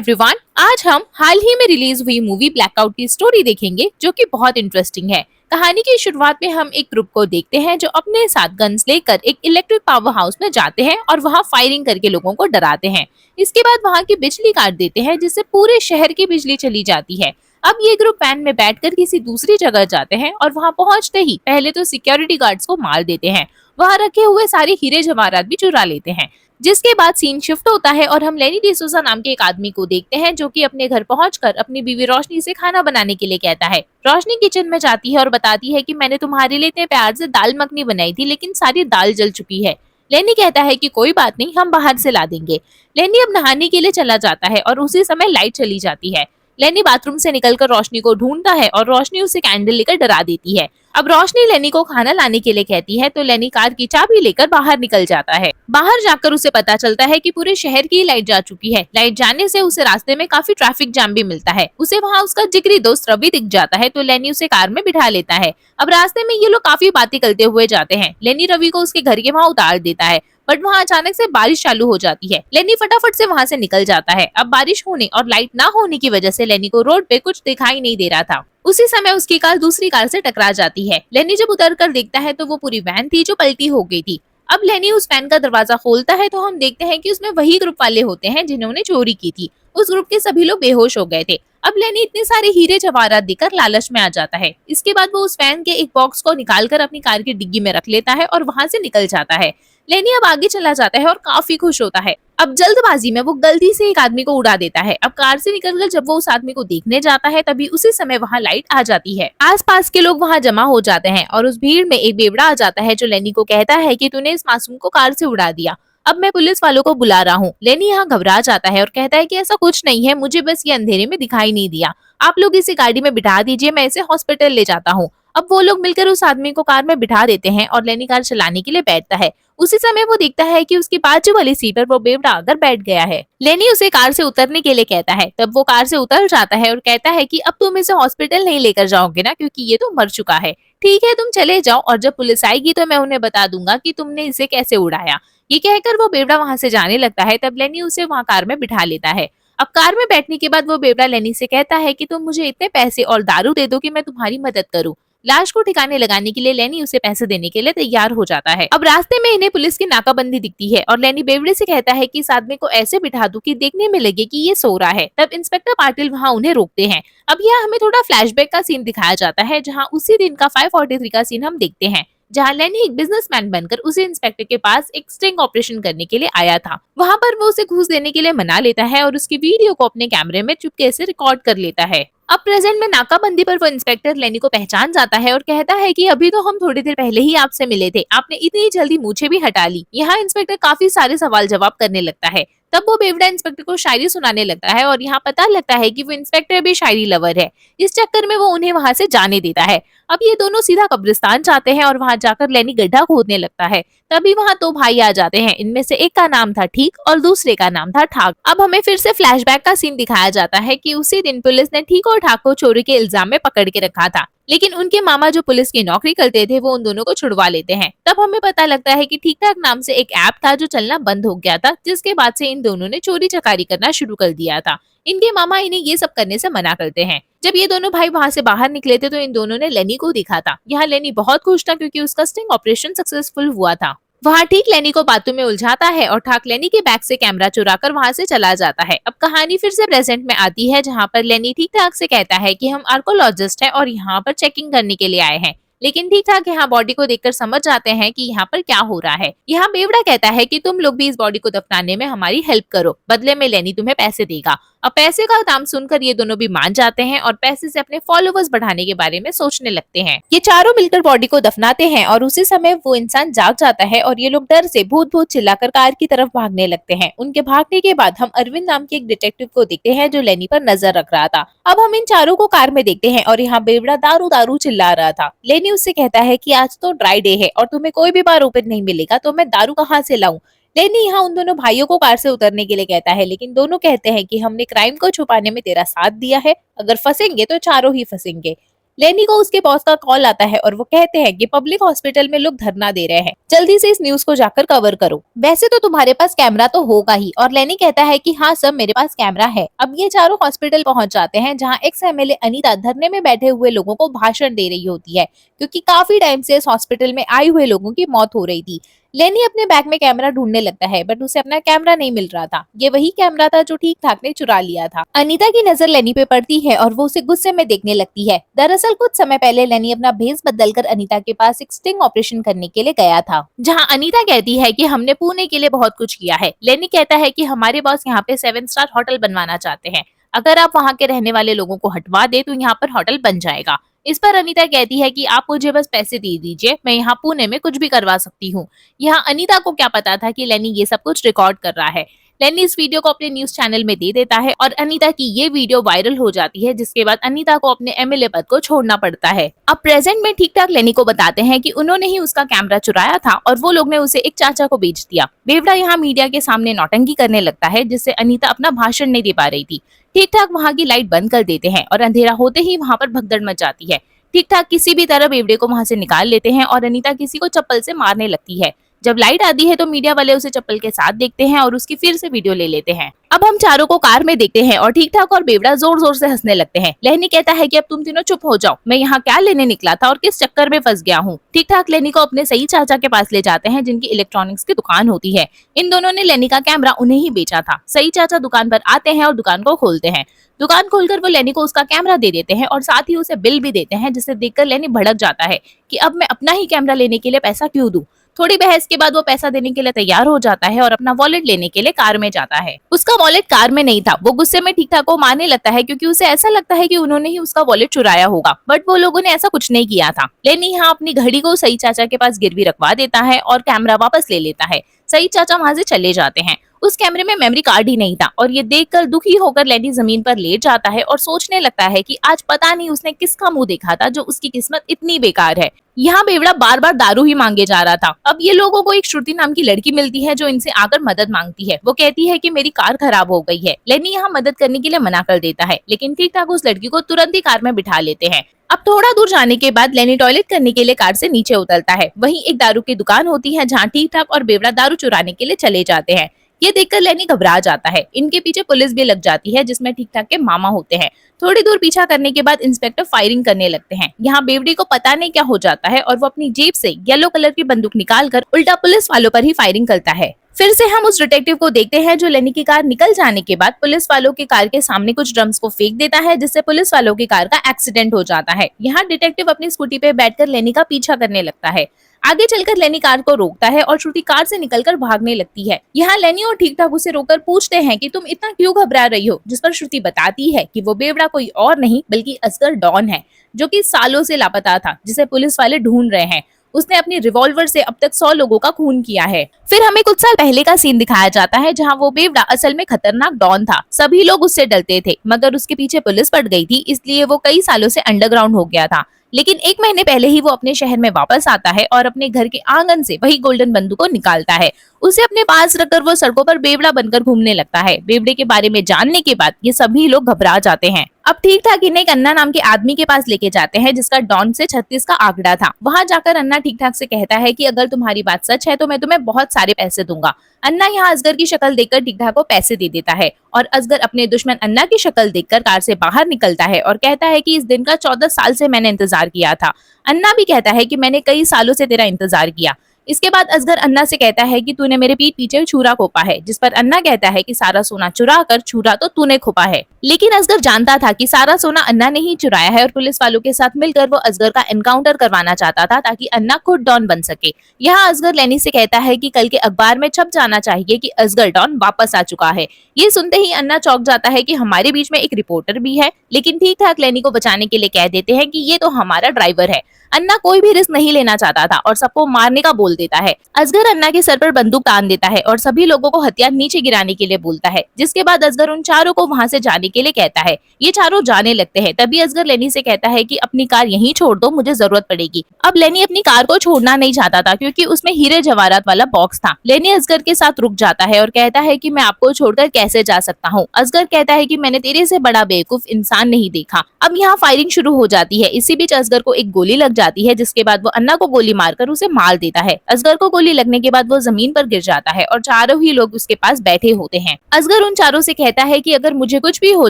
Everyone, आज हम हाल ही में रिलीज हुई मूवी ब्लैकआउट की स्टोरी देखेंगे जो कि बहुत इंटरेस्टिंग है। कहानी की शुरुआत में हम एक ग्रुप को देखते हैं जो अपने साथ गन्स लेकर एक इलेक्ट्रिक पावर हाउस में जाते हैं और वहां फायरिंग करके लोगों को डराते हैं। इसके बाद वहां की बिजली काट देते हैं जिससे पूरे शहर की बिजली चली जाती है। अब ये ग्रुप वैन में बैठकर किसी दूसरी जगह जाते हैं और वहां पहुंचते ही पहले तो सिक्योरिटी गार्ड्स को मार देते हैं। वहां रखे हुए सारे हीरे जवाहरात भी चुरा लेते हैं। जिसके बाद सीन शिफ्ट होता है और हम लेनी डिसूजा नाम के एक आदमी को देखते हैं जो कि अपने घर पहुंचकर अपनी बीवी रोशनी से खाना बनाने के लिए कहता है। रोशनी किचन में जाती है और बताती है कि मैंने तुम्हारे लिए इतने प्यार से दाल मखनी बनाई थी लेकिन सारी दाल जल चुकी है। लेनी कहता है कि कोई बात नहीं, हम बाहर से ला देंगे। लेनी अब नहाने के लिए चला जाता है और उसी समय लाइट चली जाती है। लेनी बाथरूम से निकलकर रोशनी को ढूंढता है और रोशनी उसे कैंडल लेकर डरा देती है। अब रोशनी लेनी को खाना लाने के लिए कहती है तो लेनी कार की चाबी लेकर बाहर निकल जाता है। बाहर जाकर उसे पता चलता है कि पूरे शहर की लाइट जा चुकी है। लाइट जाने से उसे रास्ते में काफी ट्रैफिक जाम भी मिलता है। उसे वहाँ उसका जिगरी दोस्त रवि दिख जाता है तो लेनी उसे कार में बिठा लेता है। अब रास्ते में ये लोग काफी बातें करते हुए जाते हैं। लेनी रवि को उसके घर के वहाँ उतार देता है बट वहाँ अचानक से बारिश चालू हो जाती है। लेनी फटाफट से वहाँ से निकल जाता है। अब बारिश होने और लाइट ना होने की वजह से लेनी को रोड पे कुछ दिखाई नहीं दे रहा था। उसी समय उसकी कार दूसरी कार से टकरा जाती है। लेनी जब उतर कर देखता है तो वो पूरी वैन थी जो पलटी हो गई थी। अब लेनी उस वैन का दरवाजा खोलता है तो हम देखते हैं कि उसमें वही ग्रुप वाले होते हैं जिन्होंने चोरी की थी। उस ग्रुप के सभी लोग बेहोश हो गए थे। अब लेनी इतने सारे हीरे जवाहरात देकर लालच में आ जाता है। इसके बाद वो उस वैन के एक बॉक्स को निकालकर अपनी कार की डिग्गी में रख लेता है और वहां से निकल जाता है। लेनी अब आगे चला जाता है और काफी खुश होता है। अब जल्दबाजी में वो गलती से एक आदमी को उड़ा देता है। अब कार से निकलकर जब वो उस आदमी को देखने जाता है तभी उसी समय वहाँ लाइट आ जाती है। आसपास के लोग वहाँ जमा हो जाते हैं और उस भीड़ में एक बेवड़ा आ जाता है जो लेनी को कहता है कि तूने इस मासूम को कार से उड़ा दिया, अब मैं पुलिस वालों को बुला रहा हूँ। लेनी यहाँ घबरा जाता है और कहता है कि ऐसा कुछ नहीं है, मुझे बस ये अंधेरे में दिखाई नहीं दिया। आप लोग इसे गाड़ी में बिठा दीजिए, मैं इसे हॉस्पिटल ले जाता हूँ। अब वो लोग मिलकर उस आदमी को कार में बिठा देते हैं और लेनी कार चलाने के लिए बैठता है। उसी समय वो देखता है कि उसकी बाजू वाली सीट पर वो बेवड़ा आकर बैठ गया है। लेनी उसे कार से उतरने के लिए कहता है। तब वो कार से उतर जाता है और कहता है कि अब तुम इसे हॉस्पिटल नहीं लेकर जाओगे ना, क्योंकि ये तो मर चुका है। ठीक है, तुम चले जाओ और जब पुलिस आएगी तो मैं उन्हें बता दूंगा कि तुमने इसे कैसे उड़ाया। ये कहकर वो बेवड़ा वहां से जाने लगता है। तब लेनी उसे वहां कार में बिठा लेता है। अब कार में बैठने के बाद वो बेवड़ा लेनी से कहता है कि तुम मुझे इतने पैसे और दारू दे दो कि मैं तुम्हारी मदद करूं। लाश को ठिकाने लगाने के लिए लेनी उसे पैसे देने के लिए तैयार हो जाता है। अब रास्ते में इन्हें पुलिस की नाकाबंदी दिखती है और लेनी बेवड़े से कहता है कि इस आदमी को ऐसे बिठा दूं कि देखने में लगे कि ये सो रहा है। तब इंस्पेक्टर पाटिल वहां उन्हें रोकते हैं। अब यह हमें थोड़ा फ्लैशबैक का सीन दिखाया जाता है जहां उसी दिन का 543 का सीन हम देखते हैं, जहां लेनी एक बिजनेसमैन बनकर उसे इंस्पेक्टर के पास एक स्टिंग ऑपरेशन करने के लिए आया था। वहां पर वो उसे घूस देने के लिए मना लेता है और उसकी वीडियो को अपने कैमरे में चुपके से रिकॉर्ड कर लेता है। अब प्रेजेंट में नाकाबंदी पर वो इंस्पेक्टर लेनी को पहचान जाता है और कहता है कि अभी तो हम थोड़ी देर पहले ही आपसे मिले थे, आपने इतनी जल्दी मूछें भी हटा ली। यहाँ इंस्पेक्टर काफी सारे सवाल जवाब करने लगता है। तब वो बेवड़ा इंस्पेक्टर को शायरी सुनाने लगता है और यहाँ पता लगता है कि वो इंस्पेक्टर भी शायरी लवर है। इस चक्कर में वो उन्हें वहां से जाने देता है। अब ये दोनों सीधा कब्रिस्तान जाते हैं और वहां जाकर लेनी गड्ढा खोदने लगता है। तभी वहां दो भाई आ जाते हैं। इनमें से एक का नाम था ठीक और दूसरे का नाम था ठाक। अब हमें फिर से फ्लैशबैक का सीन दिखाया जाता है कि उसी दिन पुलिस ने ठीक और ठाक को चोरी के इल्जाम में पकड़ के रखा था, लेकिन उनके मामा जो पुलिस की नौकरी करते थे वो उन दोनों को छुड़वा लेते हैं। तब हमें पता लगता है कि ठीक ठाक नाम से एक ऐप था जो चलना बंद हो गया था, जिसके बाद से इन दोनों ने चोरी चकारी करना शुरू कर दिया था। इनके मामा इन्हें ये सब करने से मना करते हैं। जब ये दोनों भाई वहां से बाहर निकले थे तो इन दोनों ने लेनी को देखा था। यहाँ लेनी बहुत खुश था क्योंकि उसका स्टिंग ऑपरेशन सक्सेसफुल हुआ था। वहाँ ठीक लेनी को बातों में उलझाता है और ठाक लेनी के बैग से कैमरा चुराकर वहां से चला जाता है। अब कहानी फिर से प्रेजेंट में आती है जहाँ पर लेनी ठीक ठाक से कहता है कि हम आर्कोलॉजिस्ट हैं और यहाँ पर चेकिंग करने के लिए आए हैं, लेकिन ठीक ठाक यहाँ बॉडी को देखकर समझ जाते हैं कि यहाँ पर क्या हो रहा है। यहाँ बेवड़ा कहता है कि तुम लोग भी इस बॉडी को दफनाने में हमारी हेल्प करो, बदले में लेनी तुम्हें पैसे देगा। अब पैसे का दाम सुनकर ये दोनों भी मान जाते हैं और पैसे से अपने फॉलोवर्स बढ़ाने के बारे में सोचने लगते हैं। ये चारों मिलकर बॉडी को दफनाते हैं और उसी समय वो इंसान जाग जाता है और ये लोग डर से भूत भूत चिल्लाकर कार की तरफ भागने लगते हैं। उनके भागने के बाद हम अरविंद नाम के एक डिटेक्टिव को देखते हैं जो लेनी पर नजर रख रहा था। अब हम इन चारों को कार में देखते हैं और यहाँ बेवड़ा दारू दारू चिल्ला रहा था। लेनी उससे कहता है कि आज तो ड्राई डे है और तुम्हें कोई भी बार ओपन नहीं मिलेगा, तो मैं दारू कहाँ से लाऊं। लेनी यहाँ उन दोनों भाइयों को कार से उतरने के लिए कहता है, लेकिन दोनों कहते हैं कि हमने क्राइम को छुपाने में तेरा साथ दिया है, अगर फंसेंगे तो चारों ही फंसेंगे। लेनी को उसके बॉस का कॉल आता है और वो कहते हैं कि पब्लिक हॉस्पिटल में लोग धरना दे रहे हैं, जल्दी से इस न्यूज को जाकर कवर करो। वैसे तो तुम्हारे पास कैमरा तो होगा ही, और लेनी कहता है कि हाँ सर मेरे पास कैमरा है। अब ये चारों हॉस्पिटल पहुंच जाते हैं जहाँ एक्स एमएलए अनीता धरने में बैठे हुए लोगों को भाषण दे रही होती है, क्योंकि काफी टाइम से इस हॉस्पिटल में आए हुए लोगों की मौत हो रही थी। लेनी अपने बैग में कैमरा ढूंढने लगता है, बट उसे अपना कैमरा नहीं मिल रहा था। ये वही कैमरा था जो ठीक ठाक ने चुरा लिया था। अनीता की नजर लेनी पे पड़ती है और वो उसे गुस्से में देखने लगती है। दरअसल कुछ समय पहले लेनी अपना भेष बदलकर अनीता के पास एक स्टिंग ऑपरेशन करने के लिए गया था, जहाँ अनीता कहती है कि हमने पुणे के लिए बहुत कुछ किया है। लेनी कहता है कि हमारे बॉस यहाँ पे 7 स्टार होटल बनवाना चाहते हैं, अगर आप वहाँ के रहने वाले लोगों को हटवा दे तो यहाँ पर होटल बन जाएगा। इस पर अनीता कहती है कि आप मुझे बस पैसे दे दीजिए, मैं यहाँ पुणे में कुछ भी करवा सकती हूँ। यहाँ अनीता को क्या पता था कि लेनी ये सब कुछ रिकॉर्ड कर रहा है। लेनी इस वीडियो को अपने न्यूज चैनल में दे देता है और अनीता की ये वीडियो वायरल हो जाती है, जिसके बाद अनीता को अपने एमएलए पद को छोड़ना पड़ता है। अब प्रेजेंट में ठीक ठाक लेनी को बताते हैं कि उन्होंने ही उसका कैमरा चुराया था और वो लोग ने उसे एक चाचा को बेच दिया। बेवड़ा यहाँ मीडिया के सामने नौटंकी करने लगता है, जिससे अनीता अपना भाषण नहीं दे पा रही थी। ठीक ठाक वहाँ की लाइट बंद कर देते हैं और अंधेरा होते ही वहाँ पर भगदड़ मच जाती है। ठीक ठाक किसी भी तरह बेवड़े को वहां से निकाल लेते हैं और अनीता किसी को चप्पल से मारने लगती है। जब लाइट आती है तो मीडिया वाले उसे चप्पल के साथ देखते हैं और उसकी फिर से वीडियो ले लेते हैं। अब हम चारों को कार में देखते हैं और ठीक ठाक और बेवड़ा जोर जोर से हंसने लगते हैं। लेनी कहता है कि अब तुम तीनों चुप हो जाओ, मैं यहाँ क्या लेने निकला था और किस चक्कर में फंस गया हूँ। ठीक ठाक लेनी को अपने सही चाचा के पास ले जाते हैं, जिनकी इलेक्ट्रॉनिक्स की दुकान होती है। इन दोनों ने लेनी का कैमरा उन्हें ही बेचा था। सही चाचा दुकान पर आते हैं और दुकान को खोलते हैं। दुकान खोलकर वो लेनी को उसका कैमरा दे देते हैं और साथ ही उसे बिल भी देते हैं, जिसे देखकर लेनी भड़क जाता है कि अब मैं अपना ही कैमरा लेने के लिए पैसा क्यों दूं। थोड़ी बहस के बाद वो पैसा देने के लिए तैयार हो जाता है और अपना वॉलेट लेने के लिए कार में जाता है। उसका वॉलेट कार में नहीं था। वो गुस्से में ठीक ठाक को मारने लगता है, क्योंकि उसे ऐसा लगता है कि उन्होंने ही उसका वॉलेट चुराया होगा, बट वो लोगों ने ऐसा कुछ नहीं किया था। लेनी यहाँ अपनी घड़ी को सही चाचा के पास गिरवी रखवा देता है और कैमरा वापस ले लेता है। सही चाचा वहां से चले जाते हैं। उस कैमरे में मेमोरी कार्ड ही नहीं था और ये देखकर दुखी होकर लेनी जमीन पर लेट जाता है और सोचने लगता है कि आज पता नहीं उसने किसका मुंह देखा था जो उसकी किस्मत इतनी बेकार है। यहाँ बेवड़ा बार बार दारू ही मांगे जा रहा था। अब ये लोगों को एक श्रुति नाम की लड़की मिलती है जो इनसे आकर मदद मांगती है। वो कहती है कि मेरी कार खराब हो गई है। लेनी यहाँ मदद करने के लिए मना कर देता है, लेकिन ठीक ठाक उस लड़की को तुरंत ही कार में बिठा लेते हैं। अब थोड़ा दूर जाने के बाद लेनी टॉयलेट करने के लिए कार से नीचे उतरता है। वहीं एक दारू की दुकान होती है जहाँ ठीक ठाक और बेवड़ा दारू चुराने के लिए चले जाते हैं। ये देखकर लेनी घबरा जाता है। इनके पीछे पुलिस भी लग जाती है, जिसमें ठीक ठाक के मामा होते हैं। थोड़ी दूर पीछा करने के बाद इंस्पेक्टर फायरिंग करने लगते हैं। यहाँ बेवड़ी को पता नहीं क्या हो जाता है और वो अपनी जेब से येलो कलर की बंदूक निकालकर उल्टा पुलिस वालों पर ही फायरिंग करता है। फिर से हम उस डिटेक्टिव को देखते हैं जो लेनी की कार निकल जाने के बाद पुलिस वालों की कार के सामने कुछ ड्रम्स को फेंक देता है, जिससे पुलिस वालों की कार का एक्सीडेंट हो जाता है। यहाँ डिटेक्टिव अपनी स्कूटी पे बैठकर लेनी का पीछा करने लगता है। आगे चलकर लेनी कार को रोकता है और श्रुति कार से निकलकर भागने लगती है। यहाँ लेनी और ठीक ठाक उसे रोककर पूछते हैं कि तुम इतना क्यों घबरा रही हो, जिस पर श्रुति बताती है कि वो बेवड़ा कोई और नहीं बल्कि असगर डॉन है, जो कि सालों से लापता था, जिसे पुलिस वाले ढूंढ रहे हैं। उसने अपनी रिवॉल्वर से अब तक 100 लोगों का खून किया है। फिर हमें कुछ साल पहले का सीन दिखाया जाता है जहां वो बेवड़ा असल में खतरनाक डॉन था। सभी लोग उससे डरते थे, मगर उसके पीछे पुलिस पड़ गई थी, इसलिए वो कई सालों से अंडरग्राउंड हो गया था। लेकिन 1 महीने पहले ही वो अपने शहर में वापस आता है और अपने घर के आंगन से वही गोल्डन बंदूक को निकालता है। उसे अपने पास रखकर वो सड़कों पर बेवड़ा बनकर घूमने लगता है। बेवड़े के बारे में जानने के बाद ये सभी लोग घबरा जाते हैं। अब ठीक ठाक इन्हें एक अन्ना नाम के आदमी के पास लेके जाते हैं, जिसका डॉन से 36 का आंकड़ा था। वहां जाकर अन्ना ठीक ठाक से कहता है कि अगर तुम्हारी बात सच है तो मैं तुम्हें बहुत सारे पैसे दूंगा। अन्ना यहाँ असगर की शक्ल देखकर ठीक ठाक को पैसे दे देता है और असगर अपने दुश्मन अन्ना की शक्ल देखकर कार से बाहर निकलता है और कहता है कि इस दिन का 14 साल से मैंने इंतजार किया था। अन्ना भी कहता है कि मैंने कई सालों से तेरा इंतजार किया। इसके बाद असगर अन्ना से कहता है कि तूने मेरे पीठ पीछे छुरा खोपा है, जिस पर अन्ना कहता है कि सारा सोना चुरा कर छुरा तो तूने खोपा है। लेकिन असगर जानता था कि सारा सोना अन्ना ने ही चुराया है और पुलिस वालों के साथ मिलकर वो असगर का एनकाउंटर करवाना चाहता था ताकि अन्ना खुद डॉन बन सके। यहाँ असगर लेनी से कहता है कि कल के अखबार में छप जाना चाहिए कि असगर डॉन वापस आ चुका है। ये सुनते ही अन्ना चौंक जाता है कि हमारे बीच में एक रिपोर्टर भी है, लेकिन ठीक ठाक लेनी को बचाने के लिए कह देते हैं कि ये तो हमारा ड्राइवर है। अन्ना कोई भी रिस्क नहीं लेना चाहता था और सबको मारने का बोल खोल देता है। असगर अन्ना के सर पर बंदूक तान देता है और सभी लोगों को हथियार नीचे गिराने के लिए बोलता है, जिसके बाद असगर उन चारों को वहाँ से जाने के लिए कहता है। ये चारों जाने लगते हैं। तभी असगर लेनी से कहता है कि अपनी कार यहीं छोड़ दो, मुझे जरूरत पड़ेगी। अब लेनी अपनी कार को छोड़ना नहीं चाहता था क्योंकि उसमें हीरे जवाहरात वाला बॉक्स था। लेनी असगर के साथ रुक जाता है और कहता है कि मैं आपको छोड़कर कैसे जा सकता हूँ। असगर कहता है कि मैंने तेरे से बड़ा बेवकूफ इंसान नहीं देखा। अब यहाँ फायरिंग शुरू हो जाती है। इसी बीच असगर को एक गोली लग जाती है, जिसके बाद वो अन्ना को गोली मारकर उसे मार देता है। असगर को गोली लगने के बाद वो जमीन पर गिर जाता है और चारों ही लोग उसके पास बैठे होते हैं। असगर उन चारों से कहता है कि अगर मुझे कुछ भी हो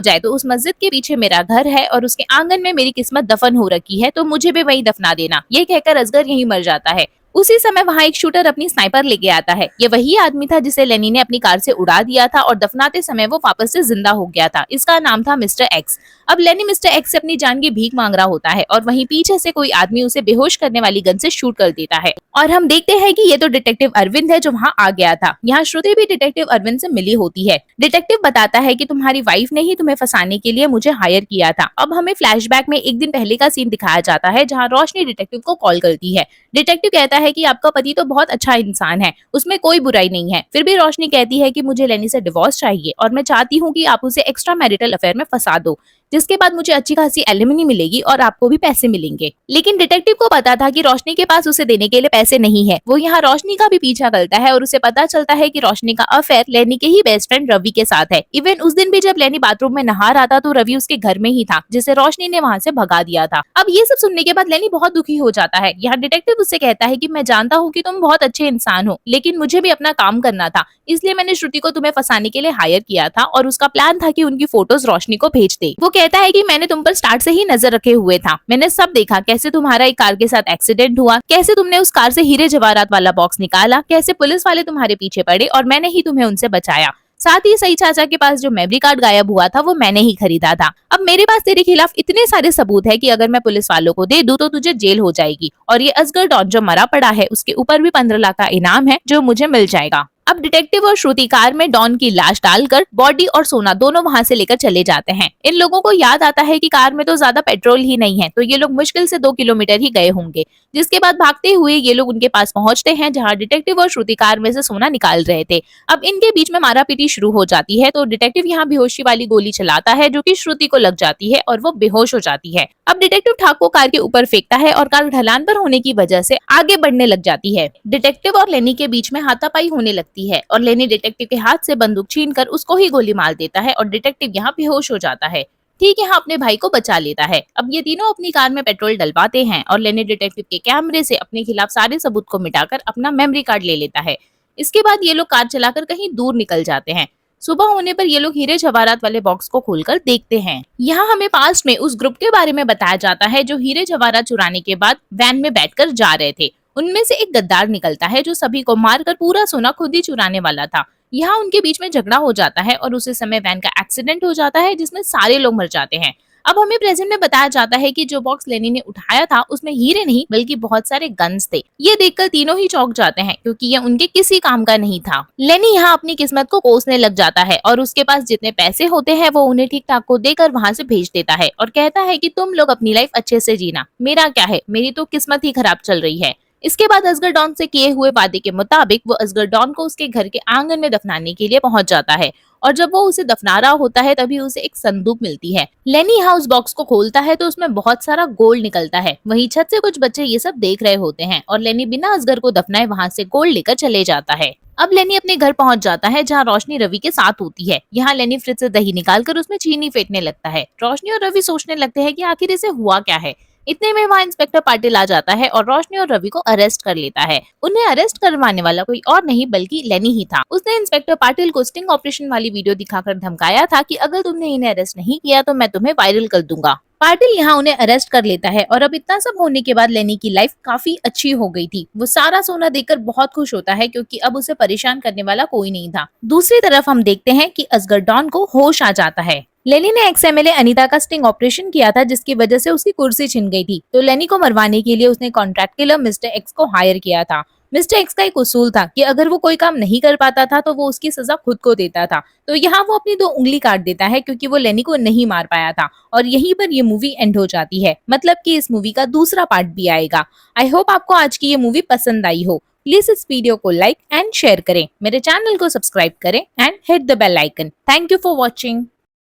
जाए तो उस मस्जिद के पीछे मेरा घर है और उसके आंगन में मेरी किस्मत दफन हो रखी है, तो मुझे भी वहीं दफना देना। ये कहकर असगर यहीं मर जाता है। उसी समय वहाँ एक शूटर अपनी स्नाइपर लेके आता है। ये वही आदमी था जिसे लेनी ने अपनी कार से उड़ा दिया था और दफनाते समय वो वापस से जिंदा हो गया था। इसका नाम था मिस्टर एक्स। अब लेनी मिस्टर एक्स से अपनी जान की भीख मांग रहा होता है और वहीं पीछे से कोई आदमी उसे बेहोश करने वाली गन से शूट कर देता है और हम देखते हैं कि ये तो डिटेक्टिव अरविंद है जो वहाँ आ गया था। यहाँ श्रुति भी डिटेक्टिव अरविंद से मिली होती है। डिटेक्टिव बताता है कि तुम्हारी वाइफ ने ही तुम्हें फंसाने के लिए मुझे हायर किया था। अब हमें फ्लैशबैक में एक दिन पहले का सीन दिखाया जाता है जहाँ रोशनी डिटेक्टिव को कॉल करती है। डिटेक्टिव कहता है कि आपका पति तो बहुत अच्छा इंसान है, उसमें कोई बुराई नहीं है। फिर भी रोशनी कहती है कि मुझे लेनी से डिवोर्स चाहिए और मैं चाहती हूँ कि आप उसे एक्स्ट्रा मैरिटल अफेयर में फंसा दो, जिसके बाद मुझे अच्छी खासी एलिमनी मिलेगी और आपको भी पैसे मिलेंगे। लेकिन डिटेक्टिव को पता था कि रोशनी के पास उसे देने के लिए पैसे नहीं है। वो यहाँ रोशनी का भी पीछा करता है और उसे पता चलता है कि रोशनी का अफेयर लेनी के ही बेस्ट फ्रेंड रवि के साथ है। इवन उस दिन भी जब लेनी बाथरूम में नहा रहा था तो रवि उसके घर में ही था, जिसे रोशनी ने वहाँ से भगा दिया था। अब ये सब सुनने के बाद लेनी बहुत दुखी हो जाता है। यहाँ डिटेक्टिव उससे कहता है कि मैं जानता हूँ कि तुम बहुत अच्छे इंसान हो, लेकिन मुझे भी अपना काम करना था, इसलिए मैंने श्रुति को तुम्हें फंसाने के लिए हायर किया था और उसका प्लान था कि उनकी फोटोज रोशनी को भेज दे। वो कहता है कि मैंने तुम पर स्टार्ट से ही नजर रखे हुए था। मैंने सब देखा, कैसे तुम्हारा एक कार के साथ एक्सीडेंट हुआ, कैसे तुमने उस कार से हीरे जवाहरात वाला बॉक्स निकाला, कैसे पुलिस वाले तुम्हारे पीछे पड़े और मैंने ही तुम्हें उनसे बचाया। साथ ही सही चाचा के पास जो मेमोरी कार्ड गायब हुआ था वो मैंने ही खरीदा था। अब मेरे पास तेरे खिलाफ इतने सारे सबूत है कि अगर मैं पुलिस वालों को दे दूं तो तुझे जेल हो जाएगी और ये असगर डॉन जो मरा पड़ा है उसके ऊपर भी 15 लाख का इनाम है जो मुझे मिल जाएगा। अब डिटेक्टिव और श्रुति कार में डॉन की लाश डालकर बॉडी और सोना दोनों वहां से लेकर चले जाते हैं। इन लोगों को याद आता है कि कार में तो ज्यादा पेट्रोल ही नहीं है, तो ये लोग मुश्किल से 2 किलोमीटर ही गए होंगे। जिसके बाद भागते हुए ये लोग उनके पास पहुंचते हैं जहां डिटेक्टिव और श्रुति कार में से सोना निकाल रहे थे। अब इनके बीच में मारापीटी शुरू हो जाती है, तो डिटेक्टिव यहाँ बेहोशी वाली गोली चलाता है जो कि श्रुति को लग जाती है और वो बेहोश हो जाती है। अब डिटेक्टिव ठाक को कार के ऊपर फेंकता है और कार ढलान पर होने की वजह से आगे बढ़ने लग जाती है। डिटेक्टिव और लेनी के बीच में हाथापाई होने लगती है और लेनी डिटेक्टिव के हाथ से बंदूक छीनकर उसको ही गोली मार देता है और डिटेक्टिव यहाँ बेहोश हो जाता है। ठीक यहाँ अपने भाई को बचा लेता है। अब ये तीनों अपनी कार में पेट्रोल डलवाते हैं और लेनी डिटेक्टिव के कैमरे से अपने खिलाफ सारे सबूत को मिटाकर अपना मेमोरी कार्ड ले लेता है। इसके बाद ये लोग कार चलाकर कहीं दूर निकल जाते हैं। सुबह होने पर ये लोग हीरे जवाहरात वाले बॉक्स को खोलकर देखते हैं। यहाँ हमें पास्ट में उस ग्रुप के बारे में बताया जाता है जो हीरे जवाहरात चुराने के बाद वैन में बैठकर जा रहे थे। उनमें से एक गद्दार निकलता है जो सभी को मारकर पूरा सोना खुद ही चुराने वाला था। यहाँ उनके बीच में झगड़ा हो जाता है और उसी समय वैन का एक्सीडेंट हो जाता है जिसमें सारे लोग मर जाते हैं। अब हमें प्रेजेंट में बताया जाता है कि जो बॉक्स लेनी ने उठाया था उसमें हीरे नहीं बल्कि बहुत सारे गन्स थे। ये देखकर तीनों ही चौंक जाते हैं क्योंकि ये उनके किसी काम का नहीं था। लेनी यहाँ अपनी किस्मत को कोसने लग जाता है और उसके पास जितने पैसे होते हैं वो उन्हें ठीक ठाक को देकर वहाँ से भेज देता है और कहता है कि तुम लोग अपनी लाइफ अच्छे से जीना, मेरा क्या है, मेरी तो किस्मत ही खराब चल रही है। इसके बाद असगर डॉन से किए हुए वादे के मुताबिक वो असगर डॉन को उसके घर के आंगन में दफनाने के लिए पहुंच जाता है और जब वो उसे दफना रहा होता है तभी उसे एक संदूक मिलती है। लेनी यहाँ उस बॉक्स को खोलता है तो उसमें बहुत सारा गोल्ड निकलता है। वहीं छत से कुछ बच्चे ये सब देख रहे होते हैं और लेनी बिना असगर को दफनाए वहाँ से गोल्ड लेकर चले जाता है। अब लेनी अपने घर पहुंच जाता है जहाँ रोशनी रवि के साथ होती है। यहाँ लेनी फ्रिज से दही निकालकर उसमें चीनी फेंकने लगता है। रोशनी और रवि सोचने लगते हैं कि आखिर इसे हुआ क्या है। इतने में वहाँ इंस्पेक्टर पाटिल आ जाता है और रोशनी और रवि को अरेस्ट कर लेता है। उन्हें अरेस्ट करवाने वाला कोई और नहीं बल्कि लेनी ही था। उसने इंस्पेक्टर पाटिल को स्टिंग ऑपरेशन वाली वीडियो दिखाकर धमकाया था कि अगर तुमने इन्हें अरेस्ट नहीं किया तो मैं तुम्हें वायरल कर दूंगा। पाटिल यहाँ उन्हें अरेस्ट कर लेता है और अब इतना सब होने के बाद लेनी की लाइफ काफी अच्छी हो गई थी। वो सारा सोना देखकर बहुत खुश होता है क्योंकि अब उसे परेशान करने वाला कोई नहीं था। दूसरी तरफ हम देखते हैं कि असगर डॉन को होश आ जाता है। लेनी ने एक्स एमएलए अनीता का स्टिंग ऑपरेशन किया था जिसकी वजह से उसकी कुर्सी छिन गई थी, तो लेनी को मरवाने के लिए उसने कॉन्ट्रैक्ट किलर मिस्टर एक्स को हायर किया था। मिस्टर एक्स का एक उसूल था कि अगर वो कोई काम नहीं कर पाता था तो वो उसकी सजा खुद को देता था। तो यहाँ वो अपनी 2 उंगली काट देता है क्योंकि वो लेनी को नहीं मार पाया था और यहीं पर ये मूवी एंड हो जाती है। मतलब कि इस मूवी का दूसरा पार्ट भी आएगा। आई होप आपको आज की ये मूवी पसंद आई हो। प्लीज इस वीडियो को लाइक एंड शेयर करें, मेरे चैनल को सब्सक्राइब करें and hit the bell icon. Thank you for watching.